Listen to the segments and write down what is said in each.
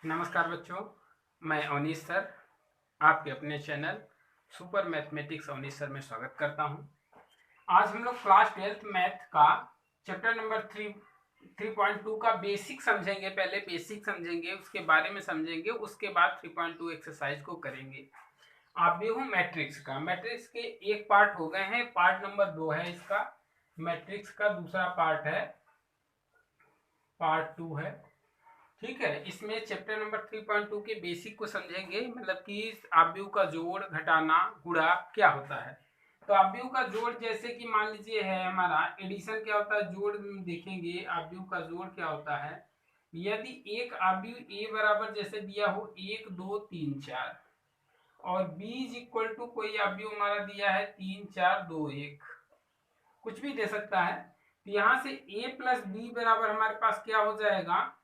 नमस्कार बच्चों, मैं अवनीश सर आपके अपने channel super mathematics Avnish sir में स्वागत करता हूं। आज हम लोग क्लास 12th मैथ का चैप्टर नंबर 3.2 का बेसिक समझेंगे। पहले बेसिक समझेंगे, उसके बारे में समझेंगे, उसके बाद 3.2 एक्सरसाइज को करेंगे। आप भी हो मैट्रिक्स का, मैट्रिक्स के एक पार्ट हो गए हैं, पार्ट नंबर 2 है इसका। मैट्रिक्स का दूसरा पार्ट है, पार्ट 2 है। ठीक है, इसमें चैप्टर नंबर 3.2 के बेसिक को समझेंगे, मतलब कि आव्यूह का जोड़, घटाना, गुणा क्या होता है। तो आव्यूह का जोड़ जैसे कि मान लीजिए है हमारा एडिशन क्या होता है, जोड़ देखेंगे आव्यूह का जोड़ क्या होता है। यदि एक आव्यूह ए बराबर जैसे दिया हो 1 2 3 4 और बी इज इक्वल टू कोई आव्यूह हमारा दिया है 3 4 2 1, कुछ भी दे सकता है। तो यहाँ से a प्लस बी बराबर हमारे पास क्या हो जाएगा,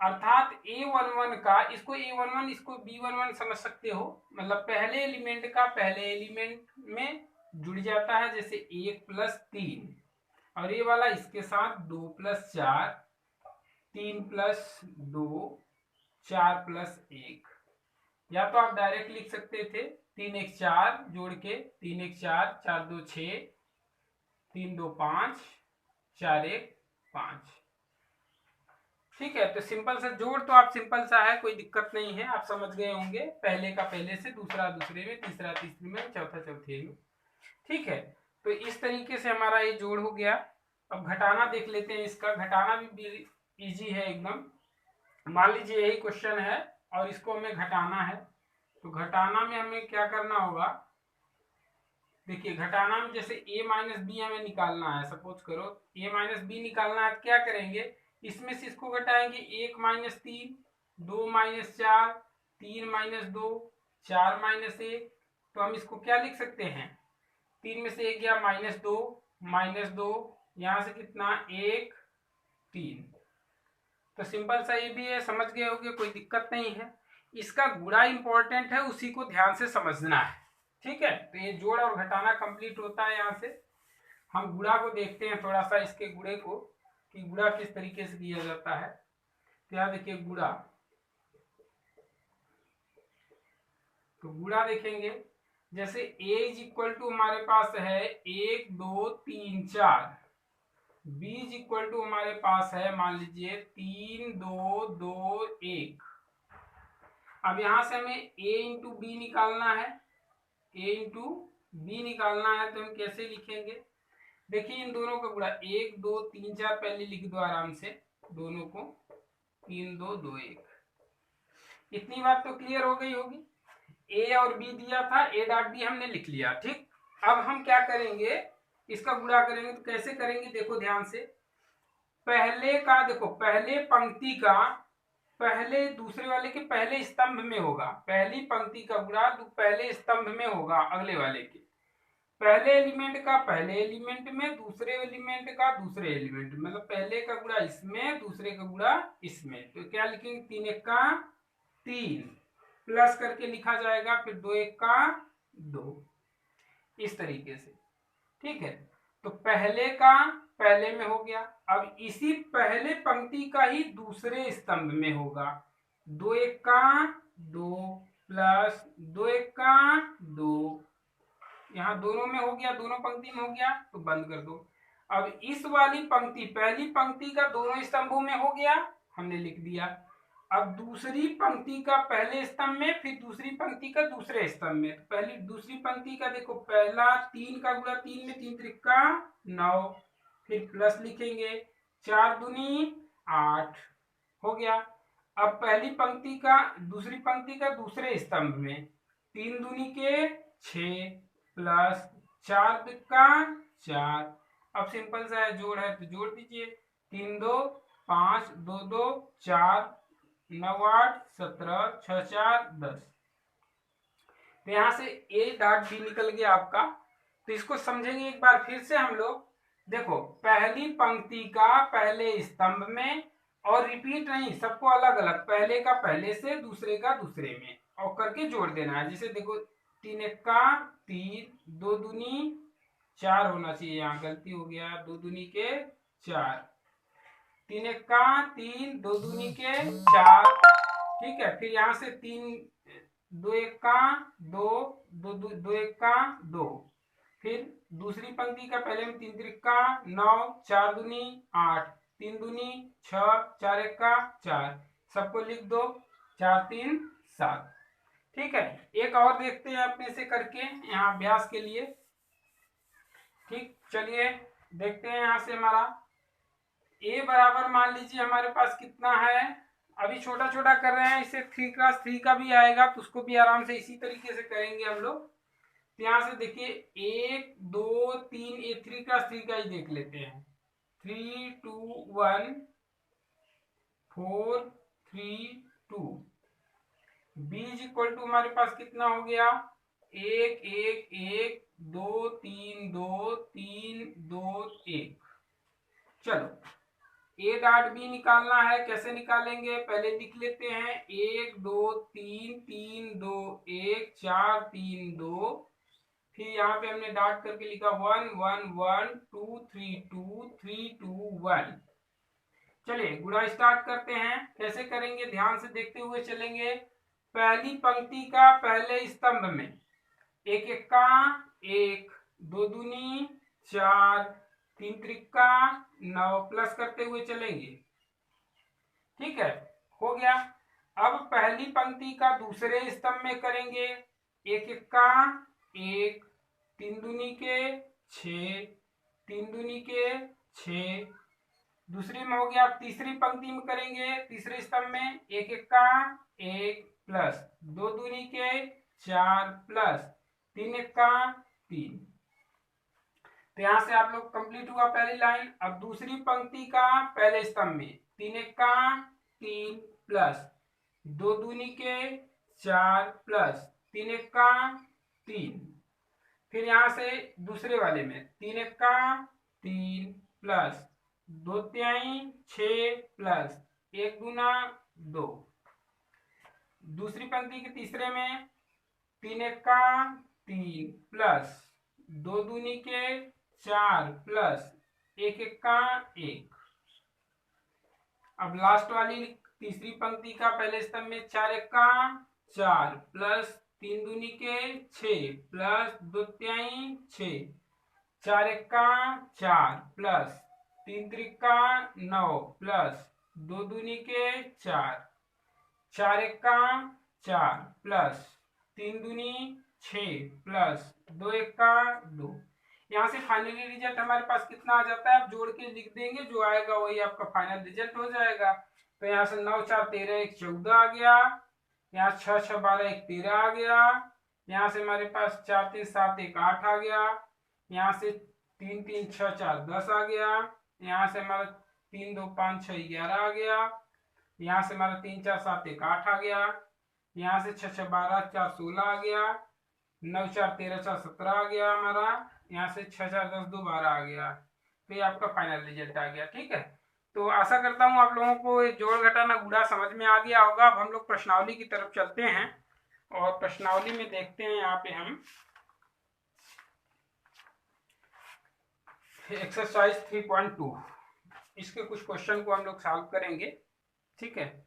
अर्थात a11 का, इसको a11 इसको b11 समझ सकते हो, मतलब पहले एलिमेंट का पहले एलिमेंट में जुड़ जाता है, जैसे 1 प्लस 3 और ये वाला इसके साथ 2 प्लस 4 3 प्लस 2 4 प्लस 1। या तो आप डायरेक्ट लिख सकते थे 3 1 4 जोड़ के 3 1 4 4 2 6 3 2 5 4 1 5। ठीक है, तो सिंपल सा जोड़ तो आप सिंपल सा है, कोई दिक्कत नहीं है, आप समझ गए होंगे। पहले का पहले से, दूसरा दूसरे में, तीसरा तीसरे में, चौथा चौथे में। ठीक है, तो इस तरीके से हमारा ये जोड़ हो गया। अब घटाना देख लेते हैं, इसका घटाना भी इजी है एकदम। मान लीजिए यही क्वेश्चन है और इसको हमें घटाना है, तो घटाना में हमें क्या करना होगा। देखिए घटाना में जैसे a माइनस बी हमें निकालना है, सपोज करो a माइनस बी निकालना है, क्या करेंगे, इसमें से इसको घटाएंगे 1 माइनस 3 2 माइनस 4 3 माइनस 2 4 माइनस 1। तो हम इसको क्या लिख सकते हैं, 3 में से 1 गया माइनस 2 यहाँ से कितना 1 3। तो सिंपल सा ये भी है, समझ गए होंगे, कोई दिक्कत नहीं है। इसका गुणा इंपॉर्टेंट है, उसी को ध्यान से समझना है। ठीक है, तो ये जोड़ और घटाना कंप्लीट होता है। यहाँ से हम गुणा को देखते हैं थोड़ा सा, इसके गुणे को, कि गुणा किस तरीके से किया जाता है। तो यहाँ देखिए गुणा, तो गुणा देखेंगे जैसे a इज इक्वल टू हमारे पास है 1 2 3 4, b इज इक्वल टू हमारे पास है मान लीजिए 3 2 2 1। अब यहां से हमें a इंटू बी निकालना है, a इंटू बी निकालना है, तो हम कैसे लिखेंगे। देखिए इन दोनों का गुणा 1 2 3 4 पहले लिख दो आराम से, दोनों को 3 2 2 1। इतनी बात तो क्लियर हो गई होगी। ए और बी दिया था, ए डॉट बी हमने लिख लिया। ठीक, अब हम क्या करेंगे, इसका गुणा करेंगे। तो कैसे करेंगे, देखो ध्यान से, पहले का देखो, पहले पंक्ति का पहले दूसरे वाले के पहले स्तंभ में होगा, पहली पंक्ति का गुणा पहले स्तंभ में होगा, अगले वाले के पहले एलिमेंट का पहले एलिमेंट में, दूसरे एलिमेंट का दूसरे एलिमेंट में, मतलब पहले का गुणा इसमें, दूसरे का गुणा इसमें। तो क्या लिखेंगे, 3 1 का 3 प्लस करके लिखा जाएगा, फिर 2 1 का 2, इस तरीके से। ठीक है, तो पहले का पहले में हो गया। अब इसी पहले पंक्ति का ही दूसरे स्तंभ में होगा, 2 1 का 2 प्लस 2 1 का 2, यहाँ दोनों में हो गया, दोनों पंक्ति में हो गया, तो बंद कर दो। अब इस वाली पंक्ति, पहली पंक्ति का दोनों स्तंभों में हो गया, हमने लिख दिया। अब दूसरी पंक्ति का पहले स्तंभ में, फिर दूसरी पंक्ति का दूसरे स्तंभ में। तो पहली दूसरी पंक्ति का देखो, पहला 3 का गुणा 3 में, 3 त्रिका 9, फिर प्लस लिखेंगे, 4 दूनी 8 हो गया। अब पहली पंक्ति का दूसरी पंक्ति का दूसरे स्तंभ में, 3 दूनी के 6 प्लस 4 त्रिका 4। अब सिंपल सा है, जोड़ है तो जोड़ दीजिए, 3 2 5 2 2 4 9 8 17 6 4 10। तो यहां से ए डॉट बी निकल गया आपका। तो इसको समझेंगे एक बार फिर से हम लोग। देखो पहली पंक्ति का पहले स्तंभ में, और रिपीट नहीं, सबको अलग अलग, पहले का पहले से, दूसरे का दूसरे में, और करके जोड़ देना है। जैसे देखो 3 1 का 3, 2 दूनी 4 होना चाहिए, यहाँ गलती हो गया, 2 दूनी के 4, 3 1 का 3, 2 दूनी के 4, ठीक है, फिर यहाँ से 3 2 1 का 2 2 2 1 का 2, फिर दूसरी पंक्ति का पहले में 3 3 का 9 4 दूनी 8 3 दूनी 6 4 1 का 4, सबको लिख दो 4 3 7। ठीक है, एक और देखते हैं अपने से करके यहाँ अभ्यास के लिए। ठीक, चलिए देखते हैं यहाँ से हमारा ए बराबर मान लीजिए हमारे पास कितना है, अभी छोटा छोटा कर रहे हैं, इससे 3x3 का भी आएगा तो उसको भी आराम से इसी तरीके से करेंगे हम लोग। तो यहाँ से देखिए 1 2 3, ये 3x3 का ही देख लेते हैं। 3 2 1 4 3 2, b इक्वल टू हमारे पास कितना हो गया 1 1 1 2 3 2 3 2 1। चलो ए डॉट बी निकालना है, कैसे निकालेंगे पहले लिख लेते हैं 1 2 3 3 2 1 4 3 2, फिर यहाँ पे हमने डॉट करके लिखा 1 1 1 2 3 2 3 2 1। चलिए गुणा स्टार्ट करते हैं, कैसे करेंगे ध्यान से देखते हुए चलेंगे। पहली पंक्ति का पहले स्तंभ में 1 1 का 1 2 दूनी 4 3 त्रिका 9 प्लस करते हुए चलेंगे। ठीक है, हो गया। अब पहली पंक्ति का दूसरे स्तंभ में करेंगे 1 1 का 1 3 दूनी के 6 3 दूनी के 6, दूसरी में हो गया। तीसरी पंक्ति में करेंगे तीसरे स्तंभ में 1 1 का 1 प्लस 2 दूनी के 4 प्लस 3 1 का 3। तो यहां से आप लोग कंप्लीट हुआ पहली लाइन। अब दूसरी पंक्ति का पहले स्तंभ में 3 1 का 3 प्लस 2 दूनी के 4 प्लस 3 1 का 3, फिर यहां से दूसरे वाले में 3 1 का 3 प्लस 2 तिहाई 6 प्लस 1 गुना 2, दूसरी पंक्ति के तीसरे में 3 1 का 3 प्लस 2 दूनी के 4 प्लस 1 1 का 1। अब लास्ट वाली तीसरी पंक्ति का पहले स्तंभ में 4 1 का 4 प्लस 3 दूनी के 6 प्लस 2 तिहाई 6, 4 1 का 4 प्लस 3 त्रिका 9 प्लस 2 दूनी के 4 4 1 का 4 प्लस 3 दूनी 6 प्लस 2 1 का 2। यहाँ से फाइनली रिजल्ट हमारे पास कितना आ जाता है, आप जोड़ के लिख देंगे, जो आएगा वही आपका फाइनल रिजल्ट हो जाएगा। तो यहाँ से 9 4 13 1 14 आ गया, यहाँ 6 6 12 1 13 आ गया, यहाँ से हमारे पास 4 3 7 1 8 आ गया, यहाँ से 3 3 6 4 10 आ गया, यहाँ से हमारा 3 2 5 6 11 आ गया, यहाँ से हमारा 3 4 7 1 8 आ गया, यहाँ से 6 6 12 4 16 आ गया, 9 4 13 4 17 आ गया हमारा, यहाँ से 6 4 10 2 12 आ गया। तो ये आपका फाइनल रिजल्ट आ गया। ठीक है, तो आशा करता हूँ आप लोगों को जोड़ घटाना गुणा समझ में आ गया होगा। अब हम लोग प्रश्नावली की तरफ चलते हैं और प्रश्नावली में देखते हैं यहाँ पे हम एक्सरसाइज 3.2 इसके कुछ क्वेश्चन को हम लोग सॉल्व करेंगे। ठीक है,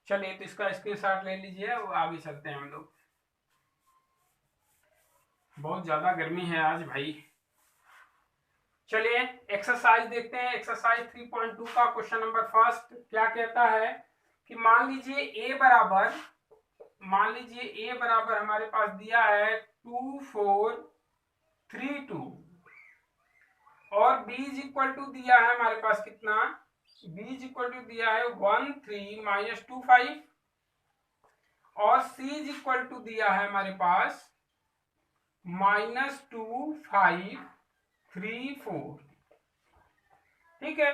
चलिए तो इसका स्क्रीनशॉट ले लीजिए और आगे चलते हैं हम लोग। बहुत ज्यादा गर्मी है आज भाई। चलिए एक्सरसाइज देखते हैं। एक्सरसाइज 3.2 का क्वेश्चन नंबर फर्स्ट क्या कहता है कि मान लीजिए ए बराबर हमारे पास दिया है 2 4 3 2 और b इक्वल टू दिया है हमारे पास कितना, b इक्वल टू दिया है 1 3 माइनस 2 5 और c इक्वल टू दिया है हमारे पास -2 5 3 4। ठीक है,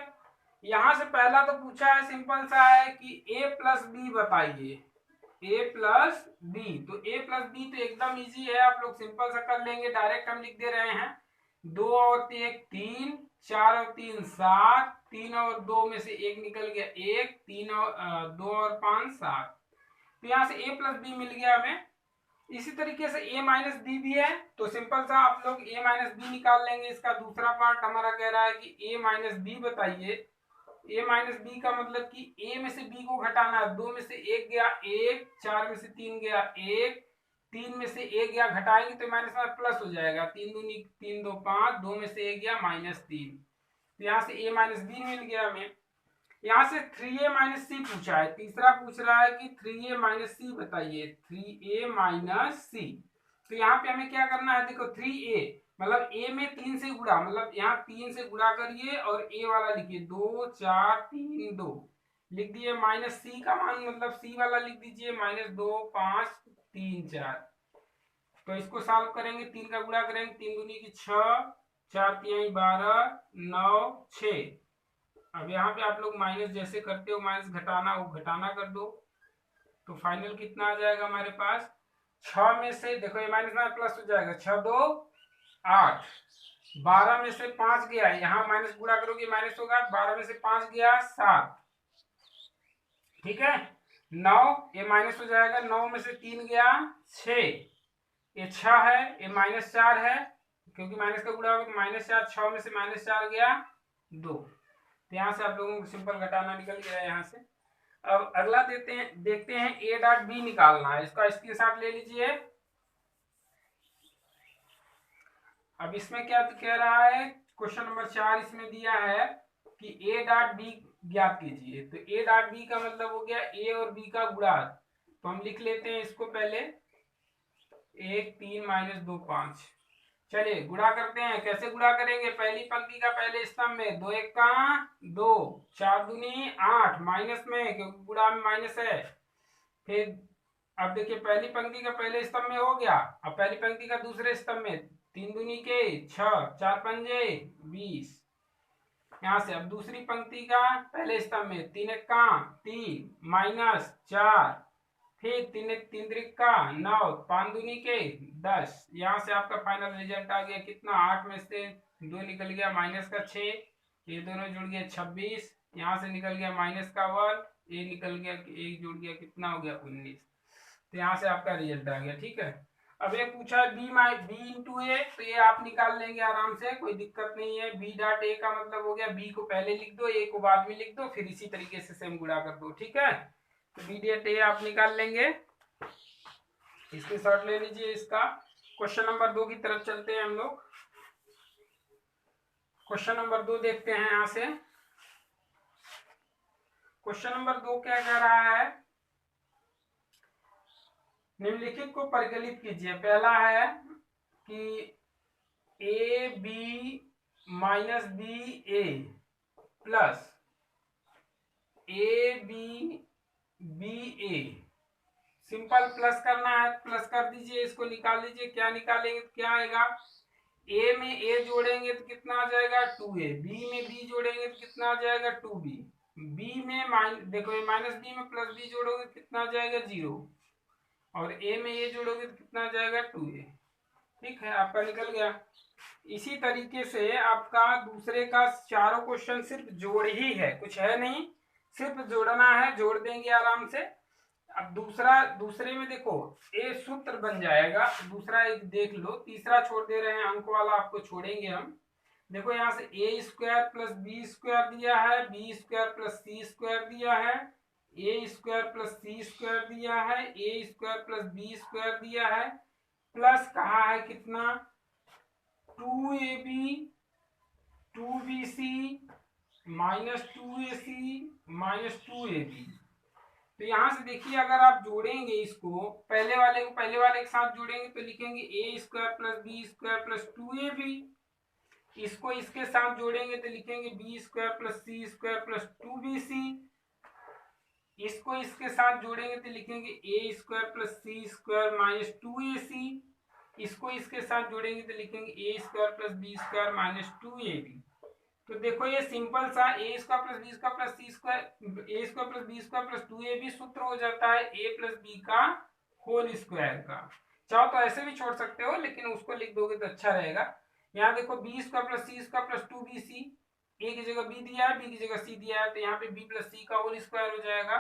यहां से पहला तो पूछा है, सिंपल सा है कि a प्लस बी बताइए, a प्लस बी। तो a प्लस बी तो एकदम इजी है, आप लोग सिंपल सा कर लेंगे, डायरेक्ट हम लिख दे रहे हैं 2 और 1 3, 4 और 3 7, 3 और 2 में से 1 निकल गया 1, 3 और 2 और 5 7। तो यहाँ से a प्लस बी मिल गया हमें। इसी तरीके से a माइनस बी भी है, तो सिंपल सा आप लोग a माइनस बी निकाल लेंगे। इसका दूसरा पार्ट हमारा कह रहा है कि a माइनस बी बताइए, ए माइनस बी का मतलब कि ए में से बी को घटाना है। 2 में से 1 गया 1, 4 में से 3 गया 1, 3 में से 1 गया, घटाएंगे तो माइनस में प्लस हो जाएगा। 3 दूनी 3 दो 5, 2 में से 1 गया -3, तो यहाँ से ए माइनस बी मिल गया हमें। यहाँ से 3a माइनस सी पूछा है, तीसरा पूछ रहा है कि 3a माइनस सी बताइए, 3a माइनस सी। तो यहाँ पे हमें क्या करना है, देखो 3a मतलब a में 3 से गुणा, मतलब यहाँ 3 से गुणा करिए और a वाला लिखिए 2 4 3 2 लिख दिए, माइनस सी का मान मतलब c वाला लिख दीजिए -2 5 3 4। तो इसको सॉल्व करेंगे, 3 का गुणा करेंगे, 3 दूनी की 6, 4 तिहाई 12, 9 6। अब यहाँ पे आप लोग माइनस जैसे करते हो, माइनस घटाना वो घटाना कर दो, तो फाइनल कितना आ जाएगा हमारे पास। 6 में से देखो ये माइनस में प्लस हो जाएगा, 6 2 8, 12 में से 5 गया, यहाँ माइनस गुणा करोगे माइनस होगा, 12 में से 5 गया 7, ठीक है। 9 ये माइनस हो जाएगा, 9 में से 3 गया 6, ये 6 है, ये -4 है, क्योंकि माइनस का गुणा होगा -4, 6 में से -4 गया 2। तो यहाँ से आप लोगों को सिंपल घटाना निकल गया है यहाँ से। अब अगला देखते हैं ए डॉट बी निकालना है, इसका स्क्रीनशॉट ले लीजिए। अब इसमें क्या कह रहा है, क्वेश्चन नंबर 4 इसमें दिया है कि ए डॉट बी ज्ञात कीजिए। तो ए डॉट बी का मतलब हो गया ए और बी का गुणा। तो हम लिख लेते हैं इसको पहले, 1 3 -2 5। चलिए गुणा करते हैं, कैसे गुणा करेंगे, पहली पंक्ति का पहले स्तंभ में 2 1 का 2, 4 दूनी 8, माइनस में क्योंकि गुणा में माइनस है। फिर अब देखिए पहली पंक्ति का पहले स्तंभ में हो गया, अब पहली पंक्ति का दूसरे स्तंभ में 3 दूनी के 6, 4 पंजे 20। यहाँ से अब दूसरी पंक्ति का पहले स्तंभ में 3 1 का 3 -4, फिर 3 1 3 3 का 9, 5 दूनी के 10। यहाँ से आपका फाइनल रिजल्ट आ गया कितना, 8 में से 2 निकल गया माइनस का 6, ये दोनों जुड़ गया 26, यहाँ से निकल गया माइनस का 1, ये निकल गया, एक जुड़ गया कितना हो गया 19। तो यहाँ से आपका रिजल्ट आ गया, ठीक है। अब ये पूछा है बी इंटू ए, तो ये आप निकाल लेंगे आराम से, कोई दिक्कत नहीं है। बी डॉट ए का मतलब हो गया बी को पहले लिख दो, ए को बाद में लिख दो, फिर इसी तरीके से सेम गुणा कर दो, ठीक है। तो बी डॉट ए आप निकाल लेंगे, इसके शॉर्ट ले लीजिए इसका। क्वेश्चन नंबर 2 की तरफ चलते हैं हम लोग। क्वेश्चन नंबर 2 देखते हैं यहां से। क्वेश्चन नंबर 2 क्या कह रहा है, निम्नलिखित को परिकलित कीजिए। पहला है कि A B minus B A plus A B B A, simple plus करना है, प्लस कर दीजिए, इसको निकाल लीजिए। क्या निकालेंगे तो क्या आएगा, ए में ए जोड़ेंगे तो कितना आ जाएगा 2a, बी में बी जोड़ेंगे तो कितना आ जाएगा 2b, बी में देखो माइनस बी में प्लस बी जोड़ोगे तो कितना आ जाएगा 0, और ए में ए जोड़ोगे तो कितना आ जाएगा 2a। ठीक है, आपका निकल गया। इसी तरीके से आपका दूसरे का चारों क्वेश्चन सिर्फ जोड़ ही है, कुछ है नहीं, सिर्फ जोड़ना है, जोड़ देंगे आराम से। अब दूसरे में देखो ए सूत्र बन जाएगा, दूसरा एक देख लो, तीसरा छोड़ दे रहे हैं, अंक वाला आपको छोड़ेंगे हम। देखो यहाँ से ए स्क्वायर प्लस बी स्क्वायर दिया है, B square plus C square दिया है, ए स्क्वायर प्लस सी स्क्वायर दिया है, ए स्क्वायर प्लस बी स्क्वायर दिया है, प्लस कहा है कितना 2ab 2bc -2ac -2ab। तो यहां से देखिए अगर आप जोड़ेंगे इसको, पहले वाले को पहले वाले के साथ जोड़ेंगे तो लिखेंगे A square plus B square plus 2ab, इसको इसके साथ जोड़ेंगे तो लिखेंगे B square plus C square plus 2bc, इसको इसके साथ जोड़ेंगे तो लिखेंगे A square plus C square -2ac, इसको इसके साथ जोड़ेंगे तो लिखेंगे A square plus B square -2ab। तो देखो ये सिंपल सा A square plus B square plus C square, A square plus B square plus 2ab सूत्र हो जाता है ए प्लस बी का होल स्क्वायर का। चाहो तो ऐसे भी छोड़ सकते हो, लेकिन उसको लिख दोगे तो अच्छा रहेगा। यहाँ देखो B square plus C square plus 2bc, ए की जगह बी दिया है, बी की जगह सी दिया है, तो यहाँ पे बी प्लस सी का होल स्क्वायर हो जाएगा।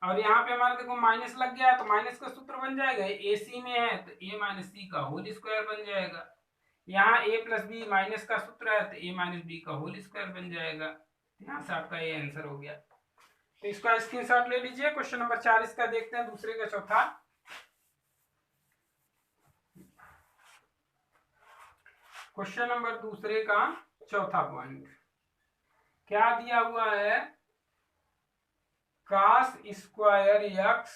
और यहाँ पे हमारा देखो माइनस लग गया तो माइनस का सूत्र बन जाएगा, ए सी में है तो ए माइनस सी का होल स्क्वायर बन जाएगा। यहाँ a प्लस बी माइनस का सूत्र है तो a माइनस बी का होल स्क्वायर बन जाएगा। यहाँ से आपका ये आंसर हो गया। तो इसका स्क्रीनशॉट ले लीजिए। क्वेश्चन नंबर 4 इसका देखते हैं, दूसरे का चौथा। क्वेश्चन नंबर दूसरे का चौथा पॉइंट क्या दिया हुआ है? cos square x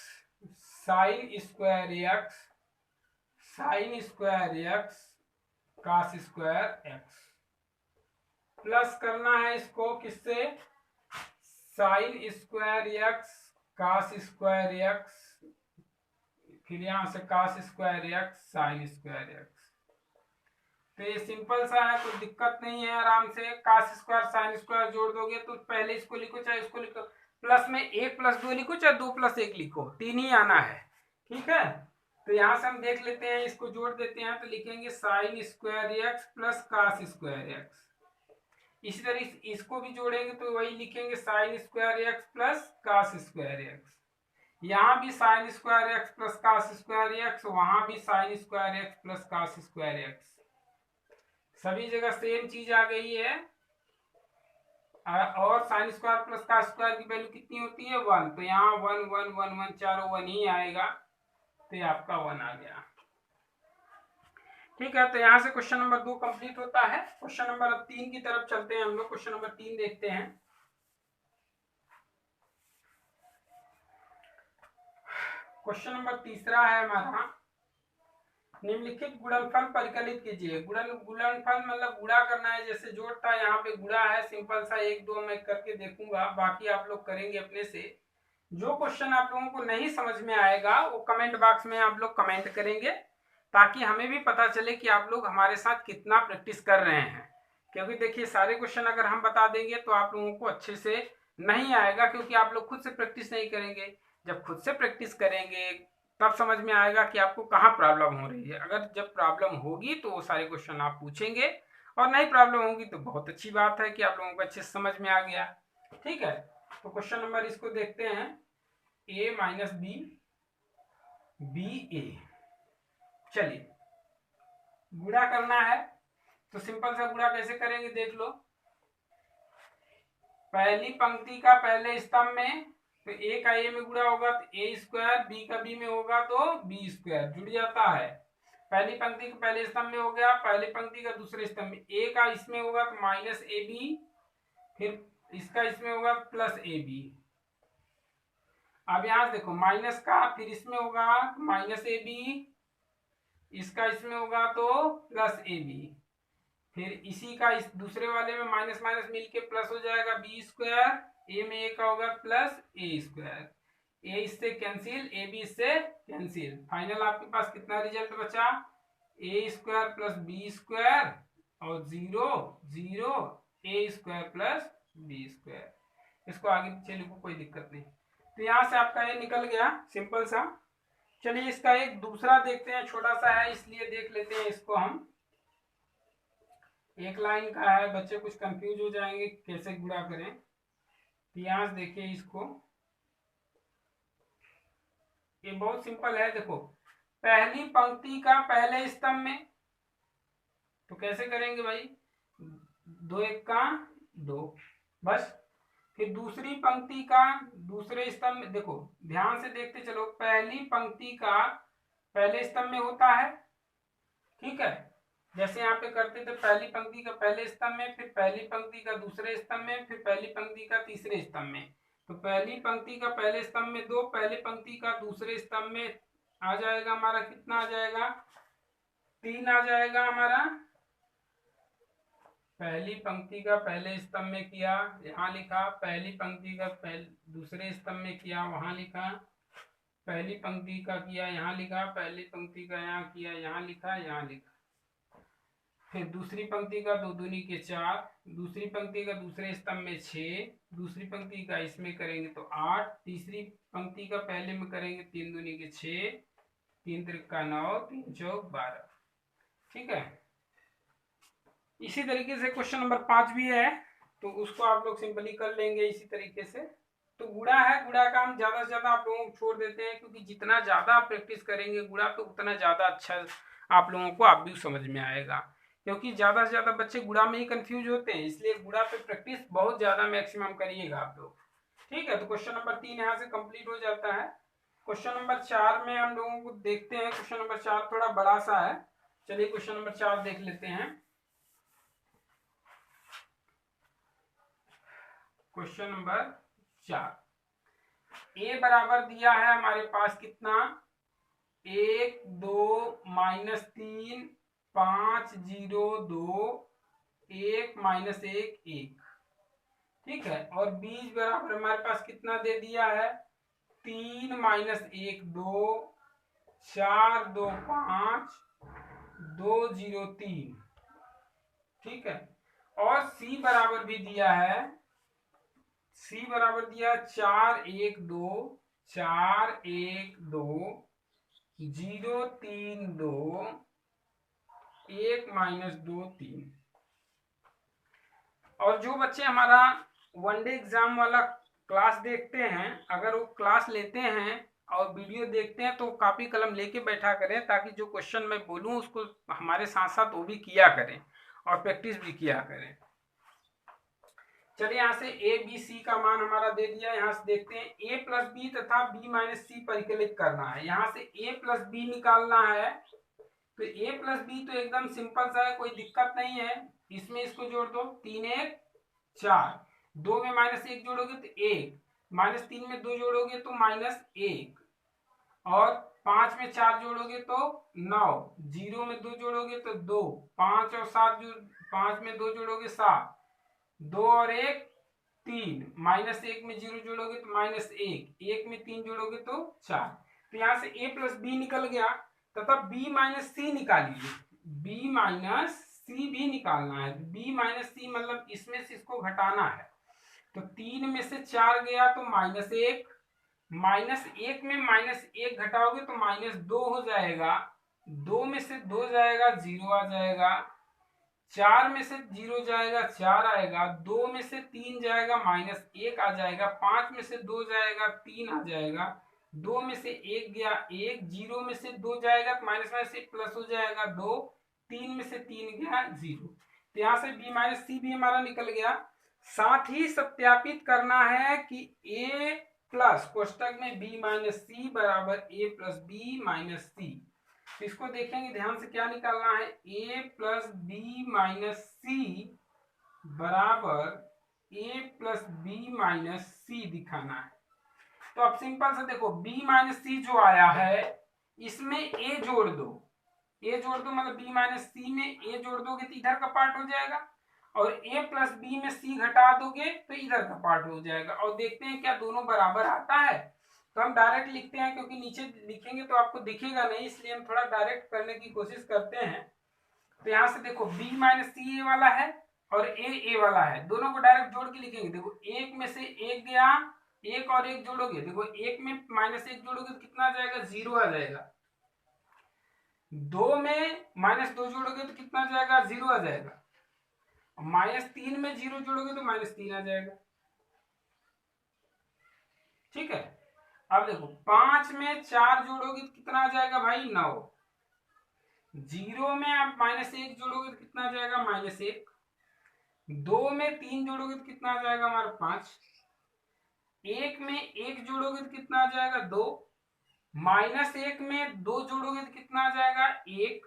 sin square x sin square x cos square x plus करना है इसको किससे? sin square x cos square x, फिर यहां से cos square x sin square x। तो ये सिंपल सा है, कोई दिक्कत नहीं है, आराम से cos स्क्वायर sin स्क्वायर जोड़ दोगे तो पहले इसको लिखो चाहे इसको लिखो, प्लस में 1 + 2 लिखो चाहे 2 + 1 लिखो, 3 ही आना है। ठीक है, तो यहां से हम देख लेते हैं, इसको जोड़ देते हैं तो लिखेंगे sin square x plus cos square x। इसी तरह इसको भी जोड़ेंगे तो वही लिखेंगे sin square x plus cos square x। यहाँ भी sin square x plus cos square x, वहां भी sin square x plus cos square x, सभी जगह सेम चीज आ गई है। और साइन स्क्वायर प्लस का स्क्वायर की वैल्यू कितनी होती है? 1। तो यहाँ 1 1 1 1 चारों 1 ही आएगा, तो ये आपका 1 आ गया। ठीक है, तो यहाँ से क्वेश्चन नंबर 2 कंप्लीट होता है। क्वेश्चन नंबर 3 की तरफ चलते हैं हम लोग। क्वेश्चन नंबर 3 देखते हैं। क्वेश्चन नंबर तीसरा है हमारा, निम्नलिखित गुणनफल परिकलित कीजिए। गुणनफल मतलब गुणा करना है, जैसे जोड़ता है यहाँ पे गुणा है, सिंपल सा 1 2 मैं करके देखूंगा, बाकी आप लोग करेंगे अपने से। जो क्वेश्चन आप लोगों को नहीं समझ में आएगा वो कमेंट बॉक्स में आप लोग कमेंट करेंगे, ताकि हमें भी पता चले कि आप लोग हमारे साथ कितना प्रैक्टिस कर रहे हैं। क्योंकि देखिए सारे क्वेश्चन अगर हम बता देंगे तो आप लोगों को अच्छे से नहीं आएगा, क्योंकि आप लोग खुद से प्रैक्टिस नहीं करेंगे। जब खुद से प्रैक्टिस करेंगे तब समझ में आएगा कि आपको कहाँ प्रॉब्लम हो रही है। अगर जब प्रॉब्लम होगी तो वो सारे क्वेश्चन आप पूछेंगे, और नहीं प्रॉब्लम होगी तो बहुत अच्छी बात है कि आप लोगों को अच्छे से समझ में आ गया। ठीक है, तो क्वेश्चन नंबर इसको देखते हैं, a माइनस बी बी ए। चलिए गुणा करना है, तो सिंपल सा गुणा कैसे करेंगे देख लो। पहली पंक्ति का पहले स्तंभ में, तो a का a में गुणा होगा तो a स्क्वायर, b का b में होगा तो b स्क्वायर, जुड़ जाता है। पहली पंक्ति का पहले स्तंभ में हो गया, पहली पंक्ति का दूसरे स्तंभ में a का इसमें होगा तो माइनस ए बी, फिर इसका इसमें होगा प्लस ए बी। अब यहां देखो माइनस का, फिर इसमें होगा माइनस ए बी, इसका इसमें होगा तो प्लस ए बी, फिर इसी का इस दूसरे वाले में माइनस माइनस मिलके प्लस हो जाएगा बी स्क्वायर, ए में ए का होगा प्लस ए स्क्वायर, ए इससे कैंसिल, ए बी इससे कैंसिल, फाइनल आपके पास कितना रिजल्ट बचा? ए स्क्वायर प्लस बी स्क्वायर और 0 0 ए स्क्वायर प्लस बी स्क्वायर। इसको आगे पीछे लिखो, कोई दिक्कत नहीं। तो यहाँ से आपका ये निकल गया, सिंपल सा। चलिए इसका एक दूसरा देखते हैं, छोटा सा है इसलिए देख लेते हैं इसको हम। एक लाइन का है, बच्चे कुछ कंफ्यूज हो जाएंगे कैसे गुणा करें। तो यहाँ देखिए इसको, ये बहुत सिंपल है। देखो पहली पंक्ति का पहले स्तंभ में, तो कैसे करेंगे भाई? 2 1 का 2 बस। फिर दूसरी पंक्ति का दूसरे स्तंभ में, देखो ध्यान से देखते चलो, पहली पंक्ति का पहले स्तंभ में होता है। ठीक है, जैसे यहाँ पे करते थे, पहली पंक्ति का पहले स्तंभ में, फिर पहली पंक्ति का दूसरे स्तंभ में, फिर पहली पंक्ति का तीसरे स्तंभ में। तो पहली पंक्ति का पहले स्तंभ में 2, पहली पंक्ति का दूसरे स्तंभ में आ जाएगा हमारा, कितना आ जाएगा? 3 आ जाएगा हमारा। पहली पंक्ति का पहले स्तंभ में किया, यहाँ लिखा, पहली पंक्ति का दूसरे स्तंभ में किया, वहां लिखा, पहली पंक्ति का किया, यहाँ लिखा, पहली पंक्ति का यहाँ किया, यहाँ लिखा, यहाँ लिखा। फिर दूसरी पंक्ति का 2 दूनी के 4, दूसरी पंक्ति का दूसरे स्तंभ में 6, दूसरी पंक्ति का इसमें करेंगे तो 8, तीसरी पंक्ति का पहले में करेंगे 3 दूनी के 6, 3 त्रिका 9, 3 चौक 12। ठीक है, इसी तरीके से क्वेश्चन नंबर 5 भी है, तो उसको आप लोग सिंपली कर लेंगे इसी तरीके से। तो गुणा है, गुणा का हम ज्यादा से ज्यादा आप लोगों को छोड़ देते हैं, क्योंकि जितना ज्यादा आप प्रैक्टिस करेंगे गुणा, तो उतना ज्यादा अच्छा आप लोगों को आप भी समझ में आएगा। क्योंकि ज़्यादा से ज़्यादा बच्चे गुणा में ही कंफ्यूज होते हैं, इसलिए गुणा पे प्रैक्टिस बहुत ज़्यादा मैक्सिमम करिएगा आप लोग। ठीक है, तो क्वेश्चन नंबर 3 यहाँ से कंप्लीट हो जाता है। क्वेश्चन नंबर 4 में हम लोगों को देखते हैं। क्वेश्चन नंबर 4 थोड़ा बड़ा सा है, चलिए क्वेश्चन नंबर 4 देख लेते हैं। क्वेश्चन नंबर 4, ए बराबर दिया है हमारे पास कितना, 1 2 -3 5 0 2 1 -1 1। ठीक है, और बीज बराबर हमारे पास कितना दे दिया है, 3 -1 2 4 2 5 2 0 3। ठीक है, और सी बराबर भी दिया है, सी बराबर दिया 4 1 2 4 1 2 0 3 2 1 -2 3। और जो बच्चे हमारा वनडे एग्जाम वाला क्लास देखते हैं, अगर वो क्लास लेते हैं और वीडियो देखते हैं तो कॉपी कलम लेके बैठा करें, ताकि जो क्वेश्चन मैं बोलूं उसको हमारे साथ साथ वो भी किया करें और प्रैक्टिस भी किया करें। चलिए यहाँ से ए बी सी का मान हमारा दे दिया, यहाँ से देखते हैं ए प्लस बी तथा बी माइनस सी परिकलित करना है। यहाँ से ए प्लस बी निकालना है, तो ए प्लस बी तो एकदम सिंपल सा है, कोई दिक्कत नहीं है। इसमें इसको जोड़ दो, 3 1 4, 2 में -1 जोड़ोगे तो 1, -3 में 2 जोड़ोगे तो -1, और 5 में 4 जोड़ोगे तो 9, 0 में 2 जोड़ोगे तो 2, 5 और 7 5 में 2 जोड़ोगे 7, 2 और 1 3, -1 में 0 जोड़ोगे तो -1, 1 में 3 जोड़ोगे तो 4। तो यहाँ से a प्लस बी निकल गया, तथा b माइनस सी निकालिए, b माइनस सी भी निकालना है। b माइनस सी मतलब इसमें से इसको घटाना है, तो 3 में से 4 गया तो -1, -1 में -1 घटाओगे तो -2 हो जाएगा, 2 में से 2 जाएगा 0 आ जाएगा, 4 में से 0 जाएगा 4 आएगा, 2 में से 3 जाएगा -1 आ जाएगा, 5 में से 2 जाएगा 3 आ जाएगा, 2 में से 1 गया 1, 0 में से 2 जाएगा तो माइनस में से प्लस हो जाएगा 2, 3 में से 3 गया 0। तो यहाँ से b माइनस सी भी हमारा निकल गया। साथ ही सत्यापित करना है कि a प्लस कोष्टक में b माइनस सी बराबर a प्लस बी माइनस सी। इसको देखेंगे ध्यान से, क्या निकालना है, a प्लस बी माइनस सी बराबर a प्लस बी माइनस सी दिखाना है। तो अब सिंपल से देखो, b माइनस सी जो आया है इसमें a जोड़ दो, a जोड़ दो मतलब b माइनस सी में a जोड़ दोगे तो इधर का पार्ट हो जाएगा, और a प्लस बी में c घटा दोगे तो इधर का पार्ट हो जाएगा। और देखते हैं क्या दोनों बराबर आता है। तो हम डायरेक्ट लिखते हैं, क्योंकि नीचे लिखेंगे तो आपको दिखेगा नहीं, इसलिए हम थोड़ा डायरेक्ट करने की कोशिश करते हैं। तो यहाँ से देखो b माइनस सी ए वाला है और ए वाला है, दोनों को डायरेक्ट जोड़ के लिखेंगे। देखो 1 में से 1 गया, 1 और 1 जोड़ोगे, देखो 1 में -1 जोड़ोगे तो कितना आ जाएगा, 0 आ जाएगा। 2 में -2 जोड़ोगे तो कितना आ जाएगा, 0 आ जाएगा। -3 में 0 जोड़ोगे तो -3 आ जाएगा। ठीक है, अब देखो 5 में 4 जोड़ोगे तो कितना आ जाएगा भाई, 9। 0 में आप -1 जोड़ोगे तो कितना आ जाएगा, -1। 2 में 3 जोड़ोगे तो कितना आ जाएगा हमारा, 5। 1 में 1 जोड़ोगे तो कितना आ जाएगा, 2। -1 में 2 जोड़ोगे तो कितना आ जाएगा, 1।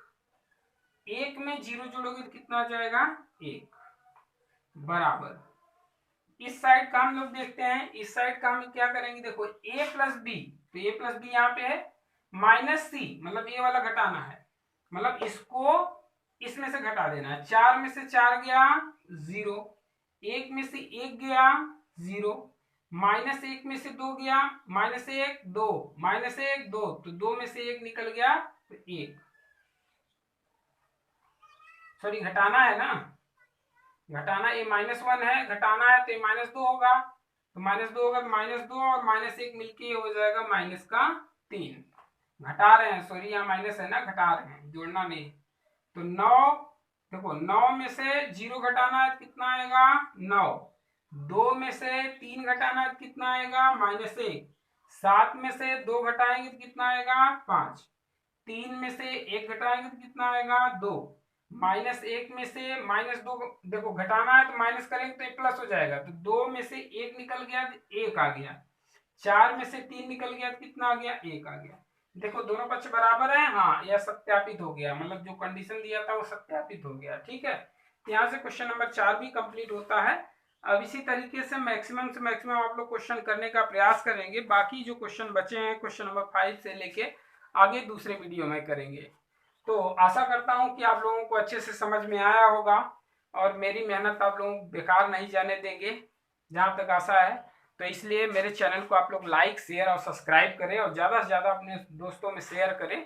1 में 0 जोड़ोगे तो कितना आ जाएगा, 1 बराबर। इस साइड का हम लोग देखते हैं, इस साइड का हम क्या करेंगे, देखो a प्लस बी, तो a प्लस बी यहाँ पे है, माइनस सी मतलब ये वाला घटाना है, मतलब इसको इसमें से घटा देना है। 4 में से 4 गया 0, 1 में से 1 गया 0, -1 में से 2 गया -1 2, -1 2, तो 2 में से 1 निकल गया तो 1, सॉरी घटाना है ना, घटाना, ये -1 है, घटाना है तो ये -2 होगा, तो -2 होगा तो -2 और -1 मिलके हो जाएगा -3। घटा रहे हैं, सॉरी यहाँ माइनस है ना, घटा रहे हैं, जोड़ना नहीं। तो 9, देखो 9 में से 0 घटाना है कितना आएगा, 9। 2 में से 3 घटाना है कितना आएगा, -1। 7 में से 2 घटाएंगे तो कितना आएगा, 5। 3 में से 1 घटाएंगे तो कितना आएगा, 2। -1 में से -2 देखो घटाना है तो माइनस करेंगे तो ये प्लस हो जाएगा, तो 2 में से 1 निकल गया तो 1 आ गया, 4 में से 3 निकल गया तो कितना आ गया, 1 आ गया। देखो दोनों पक्ष बराबर है, हाँ यह सत्यापित हो गया, मतलब जो कंडीशन दिया था वो सत्यापित हो गया। ठीक है, यहाँ से क्वेश्चन नंबर 4 भी कंप्लीट होता है। अब इसी तरीके से मैक्सिमम आप लोग क्वेश्चन करने का प्रयास करेंगे। बाकी जो क्वेश्चन बचे हैं क्वेश्चन नंबर 5 से लेके आगे दूसरे वीडियो में करेंगे। तो आशा करता हूँ कि आप लोगों को अच्छे से समझ में आया होगा और मेरी मेहनत आप लोग बेकार नहीं जाने देंगे, जहाँ तक आशा है। तो इसलिए मेरे चैनल को आप लोग लाइक शेयर और सब्सक्राइब करें और ज़्यादा से ज़्यादा अपने दोस्तों में शेयर करें,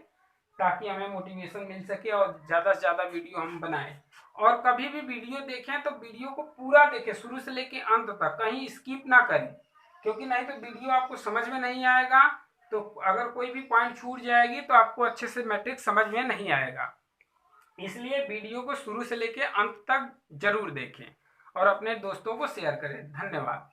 ताकि हमें मोटिवेशन मिल सके और ज़्यादा से ज़्यादा वीडियो हम बनाएं। और कभी भी वीडियो देखें तो वीडियो को पूरा देखें, शुरू से लेके अंत तक, कहीं स्किप ना करें, क्योंकि नहीं तो वीडियो आपको समझ में नहीं आएगा। तो अगर कोई भी पॉइंट छूट जाएगी तो आपको अच्छे से मैट्रिक समझ में नहीं आएगा। इसलिए वीडियो को शुरू से लेके अंत तक जरूर देखें और अपने दोस्तों को शेयर करें। धन्यवाद।